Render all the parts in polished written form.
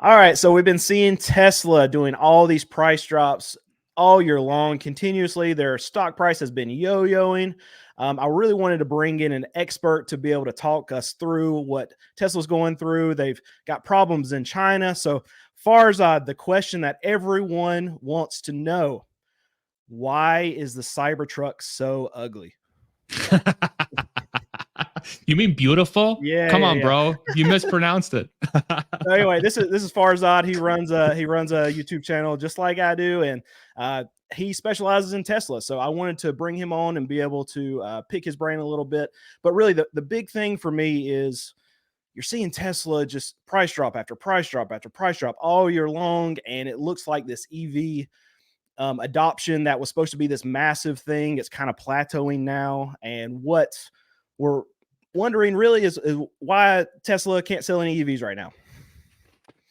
All right, so we've been seeing Tesla doing all these price drops all year long continuously. Their stock price has been yo-yoing. I really wanted to bring in an expert to be able to talk us through what Tesla's going through. They've got problems in China. So, Farzad, the question that everyone wants to know: why is the Cybertruck so ugly? You mean beautiful? Yeah, Come yeah, on, yeah. bro. You mispronounced it. So anyway, this is Farzad. He runs a YouTube channel just like I do, and he specializes in Tesla. So I wanted to bring him on and be able to pick his brain a little bit. But really, the big thing for me is you're seeing Tesla just price drop after price drop after price drop all year long, and it looks like this EV adoption that was supposed to be this massive thing, it's kind of plateauing now. And what we're wondering really is why Tesla can't sell any EVs right now.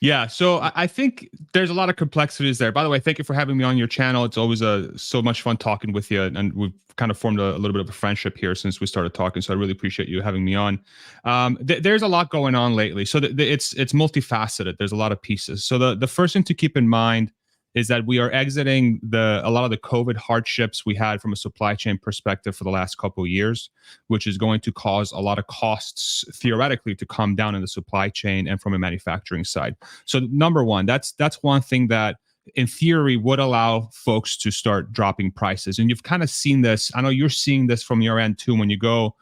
Yeah, so I think there's a lot of complexities there. By the way, thank you for having me on your channel. It's always so much fun talking with you, and we've kind of formed a little bit of a friendship here since we started talking. So I really appreciate you having me on. There's a lot going on lately, so it's multifaceted. There's a lot of pieces. So the first thing to keep in mind is that we are exiting a lot of the COVID hardships we had from a supply chain perspective for the last couple of years, which is going to cause a lot of costs theoretically to come down in the supply chain and from a manufacturing side. So number one, that's one thing that in theory would allow folks to start dropping prices. And you've kind of seen this. I know you're seeing this from your end too when you go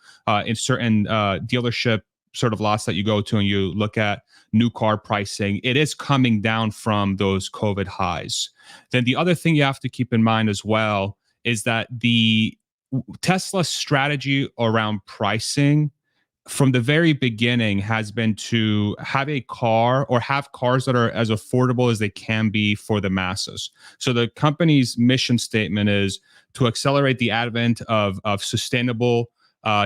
in certain dealership sort of lots that you go to and you look at new car pricing, it is coming down from those COVID highs. Then the other thing you have to keep in mind as well is that the Tesla strategy around pricing from the very beginning has been to have a car or have cars that are as affordable as they can be for the masses. So the company's mission statement is to accelerate the advent of sustainable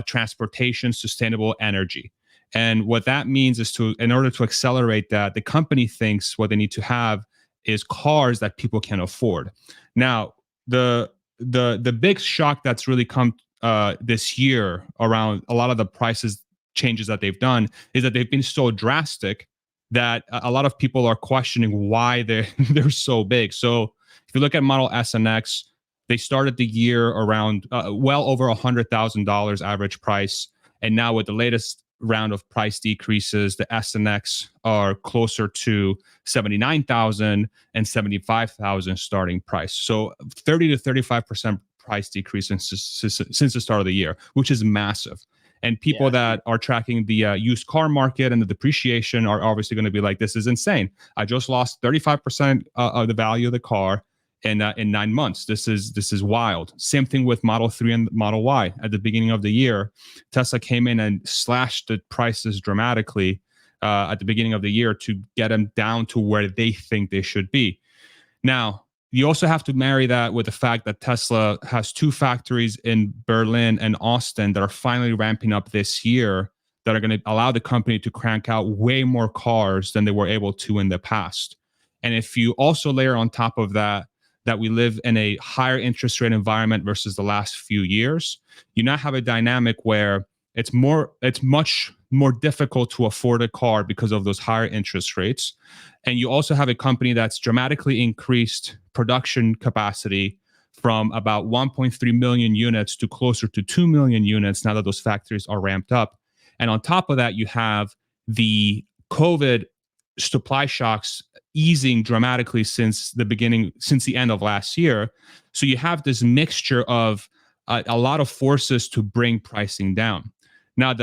transportation, sustainable energy. And what that means is in order to accelerate that, the company thinks what they need to have is cars that people can afford. Now, the big shock that's really come this year around a lot of the prices changes that they've done is that they've been so drastic that a lot of people are questioning why they're so big. So if you look at Model S and X, they started the year around well over $100,000 average price, and now with the latest round of price decreases, the S and X are closer to 79,000 and 75,000 starting price. So 30 to 35% price decrease since the start of the year, which is massive. And people that are tracking the used car market and the depreciation are obviously going to be like, this is insane. I just lost 35% of the value of the car in 9 months. This is wild. Same thing with Model 3 and Model Y. At the beginning of the year, Tesla came in and slashed the prices dramatically at the beginning of the year to get them down to where they think they should be. Now, you also have to marry that with the fact that Tesla has 2 factories in Berlin and Austin that are finally ramping up this year that are going to allow the company to crank out way more cars than they were able to in the past. And if you also layer on top of that we live in a higher interest rate environment versus the last few years, you now have a dynamic where it's much more difficult to afford a car because of those higher interest rates. And you also have a company that's dramatically increased production capacity from about 1.3 million units to closer to 2 million units now that those factories are ramped up. And on top of that, you have the COVID supply shocks easing dramatically since the end of last year. So you have this mixture of a lot of forces to bring pricing down. Now,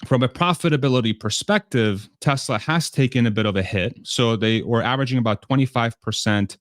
from a profitability perspective, Tesla has taken a bit of a hit. So they were averaging about 25%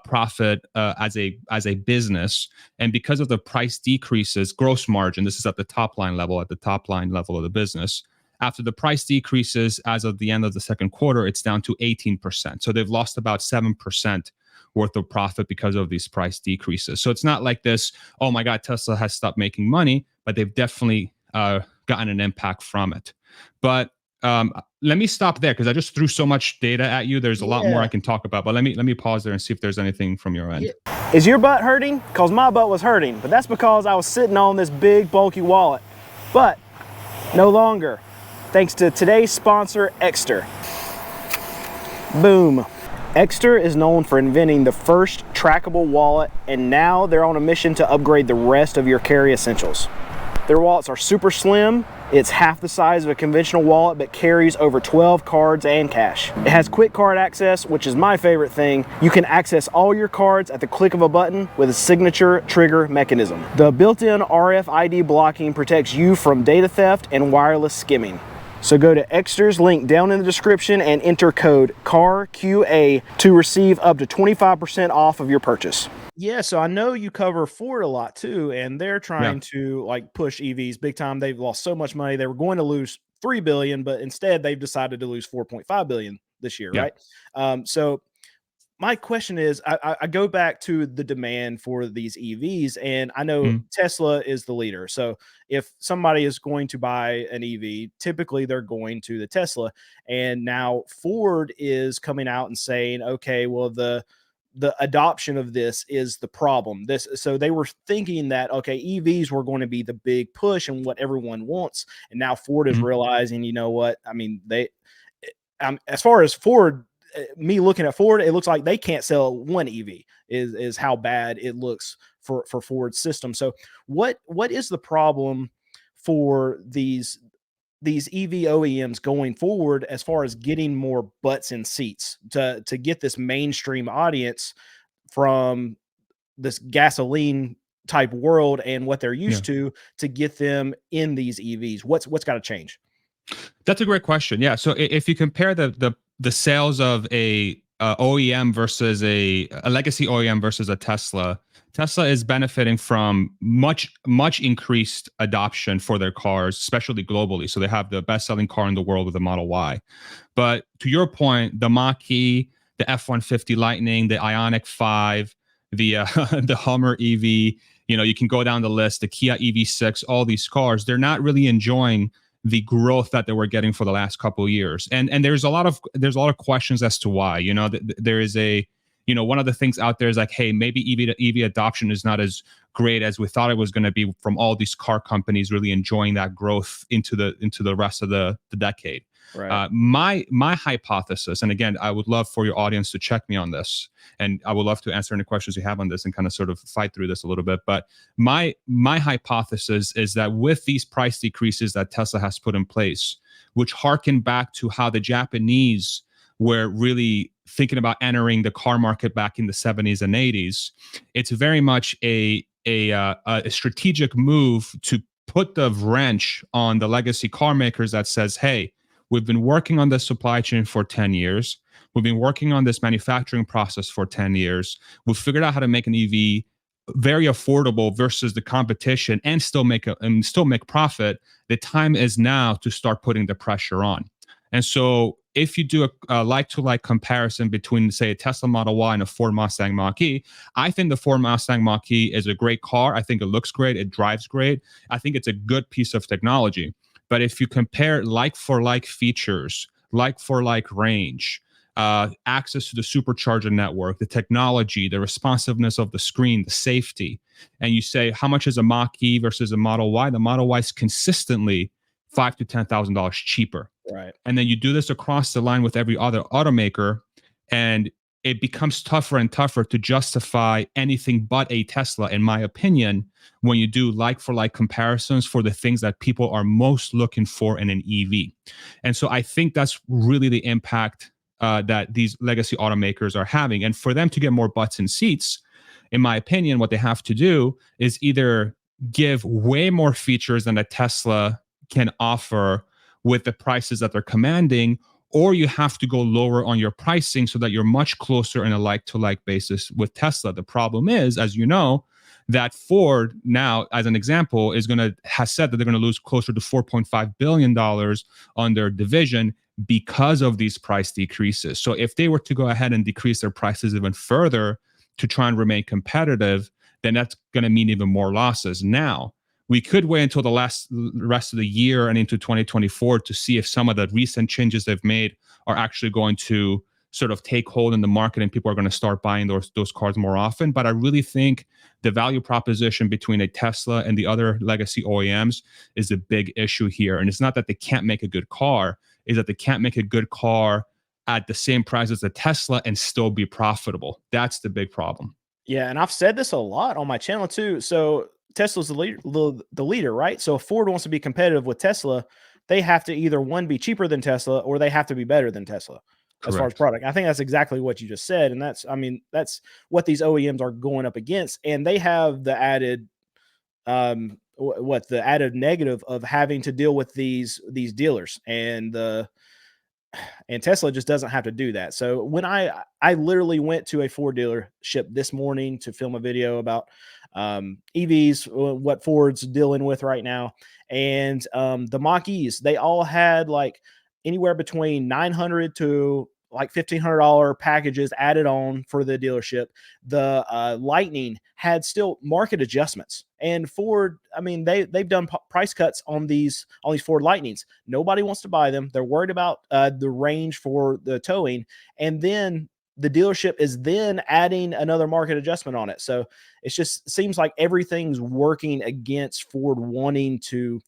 profit as a business, and because of the price decreases, gross margin. This is at the top line level of the business. After the price decreases, as of the end of the second quarter, it's down to 18%. So they've lost about 7% worth of profit because of these price decreases. So it's not like this, oh my God, Tesla has stopped making money, but they've definitely gotten an impact from it. But let me stop there because I just threw so much data at you. There's a lot more I can talk about, but let me pause there and see if there's anything from your end. Is your butt hurting? Because my butt was hurting, but that's because I was sitting on this big bulky wallet. But no longer, thanks to today's sponsor, Exter. Boom. Exter is known for inventing the first trackable wallet, and now they're on a mission to upgrade the rest of your carry essentials. Their wallets are super slim. It's half the size of a conventional wallet, but carries over 12 cards and cash. It has quick card access, which is my favorite thing. You can access all your cards at the click of a button with a signature trigger mechanism. The built-in RFID blocking protects you from data theft and wireless skimming. So go to Exter's link down in the description and enter code CARQA to receive up to 25% off of your purchase. Yeah, so I know you cover Ford a lot too, and they're trying to like push EVs big time. They've lost so much money. They were going to lose 3 billion, but instead they've decided to lose 4.5 billion this year, right? So my question is, I go back to the demand for these EVs, and I know Tesla is the leader. So if somebody is going to buy an EV, typically they're going to the Tesla. And now Ford is coming out and saying, okay, well, the adoption of this is the problem. So they were thinking that, okay, EVs were going to be the big push and what everyone wants. And now Ford is realizing, you know what? I mean, as far as Ford, me looking at Ford, it looks like they can't sell one EV is how bad it looks for Ford's system. So what is the problem for these EV OEMs going forward as far as getting more butts in seats to get this mainstream audience from this gasoline type world and what they're used to get them in these EVs? What's got to change? That's a great question. Yeah. So if you compare the sales of a OEM versus a legacy OEM versus a Tesla, Tesla is benefiting from much increased adoption for their cars, especially globally. So they have the best selling car in the world with the Model Y. But to your point, the Mach-E, the F-150 Lightning, the Ioniq 5, the the Hummer EV, you can go down the list, the Kia EV6, all these cars, they're not really enjoying the growth that they were getting for the last couple of years. And there's a lot of questions as to why. There is one of the things out there is like, hey, maybe EV adoption is not as great as we thought it was going to be from all these car companies really enjoying that growth into the rest of the decade. Right. My hypothesis, and again, I would love for your audience to check me on this, and I would love to answer any questions you have on this and kind of sort of fight through this a little bit. But my hypothesis is that with these price decreases that Tesla has put in place, which harken back to how the Japanese were really thinking about entering the car market back in the 70s and 80s, it's very much a strategic move to put the wrench on the legacy car makers that says, hey, we've been working on this supply chain for 10 years. We've been working on this manufacturing process for 10 years. We've figured out how to make an EV very affordable versus the competition and still make profit. The time is now to start putting the pressure on. And so if you do a like-to-like comparison between, say, a Tesla Model Y and a Ford Mustang Mach-E, I think the Ford Mustang Mach-E is a great car. I think it looks great. It drives great. I think it's a good piece of technology. But if you compare like-for-like features, like-for-like range, access to the supercharger network, the technology, the responsiveness of the screen, the safety, and you say, how much is a Mach-E versus a Model Y? The Model Y is consistently $5,000 to $10,000 cheaper. Right. And then you do this across the line with every other automaker, and it becomes tougher and tougher to justify anything but a Tesla, in my opinion, when you do like-for-like comparisons for the things that people are most looking for in an EV. And so I think that's really the impact that these legacy automakers are having. And for them to get more butts in seats, in my opinion, what they have to do is either give way more features than a Tesla can offer with the prices that they're commanding, or you have to go lower on your pricing so that you're much closer in a like-to-like basis with Tesla. The problem is, as you know, that Ford now, as an example, has said that they're going to lose closer to $4.5 billion on their division because of these price decreases. So if they were to go ahead and decrease their prices even further to try and remain competitive, then that's going to mean even more losses. Now, we could wait until the rest of the year and into 2024 to see if some of the recent changes they've made are actually going to sort of take hold in the market and people are going to start buying those cars more often. But I really think the value proposition between a Tesla and the other legacy OEMs is a big issue here. And it's not that they can't make a good car, is that they can't make a good car at the same price as the Tesla and still be profitable. That's the big problem. Yeah, and I've said this a lot on my channel too. So Tesla's the leader, right? So if Ford wants to be competitive with Tesla, they have to either one be cheaper than Tesla or they have to be better than Tesla as far as Correct. product. I think that's exactly what you just said, and that's I mean that's what these OEMs are going up against, and they have the added what the added negative of having to deal with these dealers and Tesla just doesn't have to do that. So when I literally went to a Ford dealership this morning to film a video about EVs, what Ford's dealing with right now, and the Mach-E's, they all had like anywhere between 900 to like $1,500 packages added on for the dealership. The Lightning had still market adjustments, and Ford, I mean, they've done price cuts on these Ford Lightnings. Nobody wants to buy them. They're worried about the range for the towing, and then the dealership is then adding another market adjustment on it. So it just seems like everything's working against Ford wanting to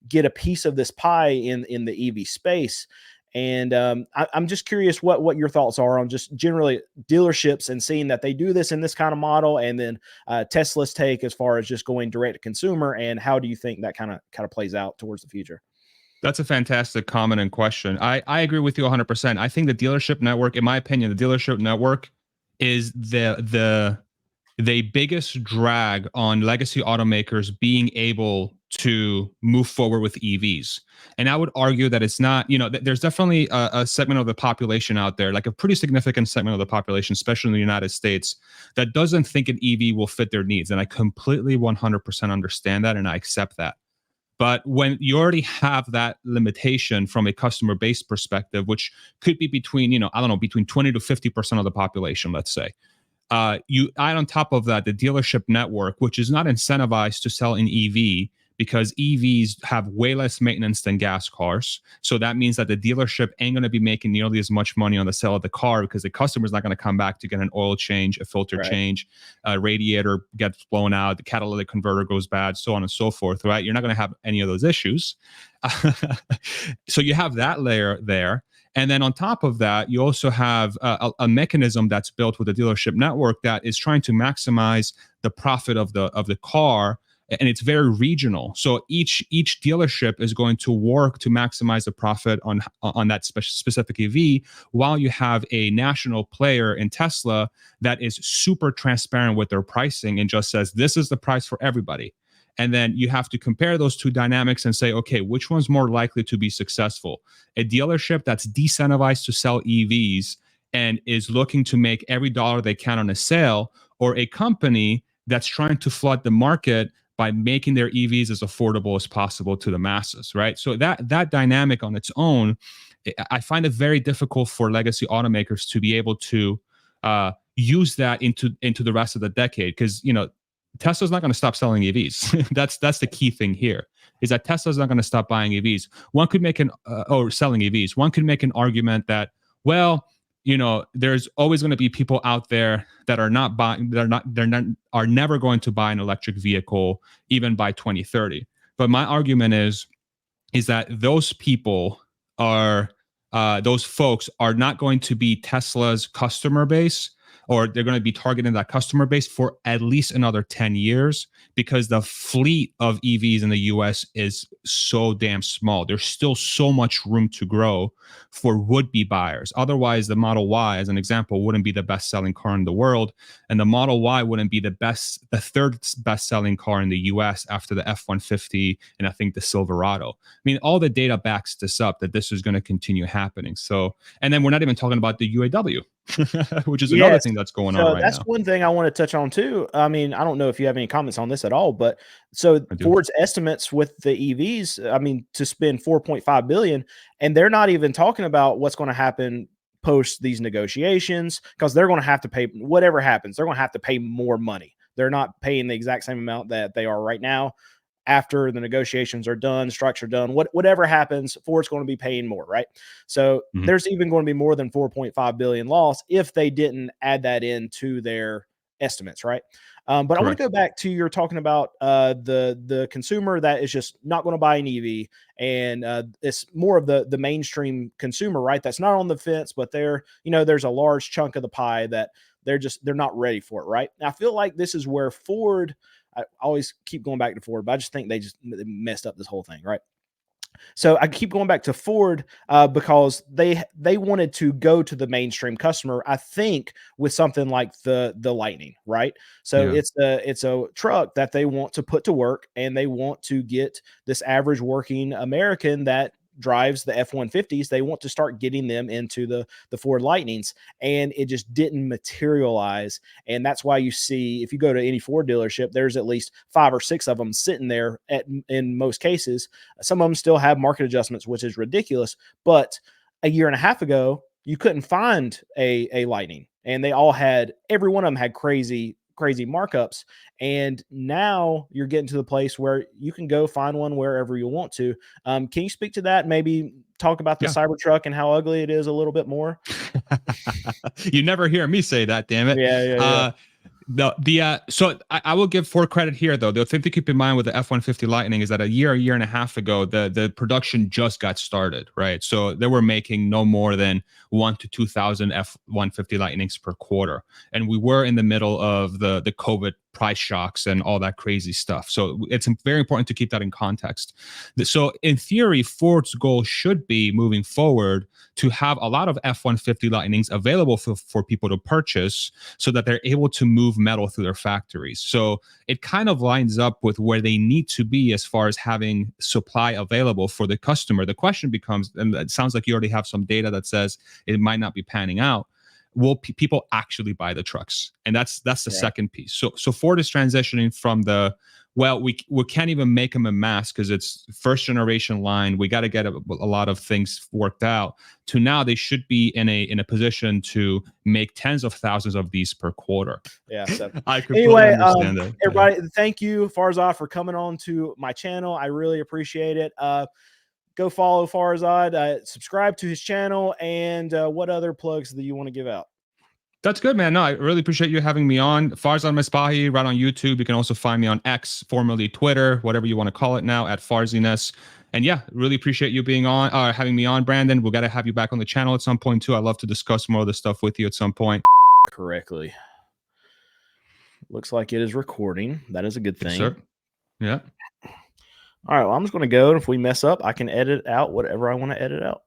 get a piece of this pie in the EV space. And I'm just curious what your thoughts are on just generally dealerships and seeing that they do this in this kind of model, and then Tesla's take as far as just going direct to consumer, and how do you think that kind of plays out towards the future? That's a fantastic comment and question. I agree with you 100%. I think the dealership network, in my opinion, the dealership network is the biggest drag on legacy automakers being able to move forward with EVs. And I would argue that it's not, there's definitely a segment of the population out there, like a pretty significant segment of the population, especially in the United States, that doesn't think an EV will fit their needs. And I completely 100% understand that, and I accept that. But when you already have that limitation from a customer base perspective, which could be between, I don't know, between 20 to 50% of the population, let's say, you add on top of that the dealership network, which is not incentivized to sell an EV because EVs have way less maintenance than gas cars. So that means that the dealership ain't going to be making nearly as much money on the sale of the car because the customer's not going to come back to get an oil change, a filter Right. change, a radiator gets blown out, the catalytic converter goes bad, so on and so forth, right? You're not going to have any of those issues. So you have that layer there. And then on top of that, you also have a mechanism that's built with the dealership network that is trying to maximize the profit of the car, and it's very regional. So each dealership is going to work to maximize the profit on that specific EV, while you have a national player in Tesla that is super transparent with their pricing and just says this is the price for everybody. And then you have to compare those two dynamics and say, okay, which one's more likely to be successful? A dealership that's decentivized to sell EVs and is looking to make every dollar they can on a sale, or a company that's trying to flood the market by making their EVs as affordable as possible to the masses, right? So that dynamic on its own, I find it very difficult for legacy automakers to be able to use that into the rest of the decade, because Tesla's not going to stop selling EVs. That's the key thing here, is that Tesla's not going to stop buying EVs. One could make or selling EVs. One could make an argument that, well, there's always going to be people out there that are not buying, are never going to buy an electric vehicle even by 2030. But my argument is that those people are, those folks are not going to be Tesla's customer base, or they're going to be targeting that customer base for at least another 10 years, because the fleet of EVs in the US is so damn small. There's still so much room to grow for would-be buyers. Otherwise, the Model Y, as an example, wouldn't be the best-selling car in the world, and the Model Y wouldn't be the third best-selling car in the US after the F-150 and I think the Silverado. I mean, all the data backs this up, that this is going to continue happening. So, and then we're not even talking about the UAW, which is another Yes. thing that's going on So right that's now. one thing I want to touch on too. I mean, I don't know if you have any comments on this at all, but so I do. Ford's estimates with the EVs, I mean, to spend 4.5 billion, and they're not even talking about what's going to happen post these negotiations, because they're going to have to pay whatever happens. They're going to have to pay more money. They're not paying the exact same amount that they are right now. After the negotiations are done, strikes are done, whatever happens, Ford's going to be paying more, right? So there's even going to be more than 4.5 billion loss if they didn't add that into their estimates, right? But I want to Correct. go back to you're talking about the consumer that is just not going to buy an EV, and it's more of the mainstream consumer, right? That's not on the fence, but there's a large chunk of the pie that they're not ready for it, right? And I feel like this is where Ford. I always keep going back to Ford, but I just think they messed up this whole thing, right? So I keep going back to Ford because they wanted to go to the mainstream customer. I think with something like the Lightning, right? So Yeah. it's a truck that they want to put to work, and they want to get this average working American that drives the F-150s. They want to start getting them into the Ford Lightnings, and it just didn't materialize. And that's why you see, if you go to any Ford dealership, there's at least 5 or 6 of them sitting there in most cases. Some of them still have market adjustments, which is ridiculous. But a year and a half ago, you couldn't find a Lightning, and every one of them had crazy markups. And now you're getting to the place where you can go find one wherever you want to. Can you speak to that? Maybe talk about the Yeah. Cybertruck and how ugly it is a little bit more. You never hear me say that, damn it. Yeah, yeah, yeah. So I will give Ford credit here, though. The thing to keep in mind with the F-150 Lightning is that a year and a half ago, the production just got started, right? So they were making no more than 1 to 2,000 F-150 Lightnings per quarter, and we were in the middle of the COVID price shocks and all that crazy stuff. So it's very important to keep that in context. So in theory, Ford's goal should be moving forward to have a lot of F-150 Lightnings available for people to purchase so that they're able to move metal through their factories. So it kind of lines up with where they need to be as far as having supply available for the customer. The question becomes, and it sounds like you already have some data that says it might not be panning out, will people actually buy the trucks? And that's the Right. second piece. So Ford is transitioning from we can't even make them in mass because it's first generation line. We got to get a lot of things worked out, to now they should be in a position to make tens of thousands of these per quarter. Yeah. So I completely anyway, understand that. Yeah. everybody, thank you, Farzad, for coming on to my channel. I really appreciate it. Go follow Farzad, subscribe to his channel, and what other plugs do you want to give out? That's good, man. No, I really appreciate you having me on. Farzad Misbahi, right on YouTube. You can also find me on X, formerly Twitter, whatever you want to call it now, at Farziness. And yeah, really appreciate you being on, having me on, Brandon. We've got to have you back on the channel at some point too. I'd love to discuss more of this stuff with you at some point. Correctly. Looks like it is recording. That is a good Yes, thing. sir. Yeah. All right. Well, I'm just going to go. And if we mess up, I can edit out whatever I want to edit out.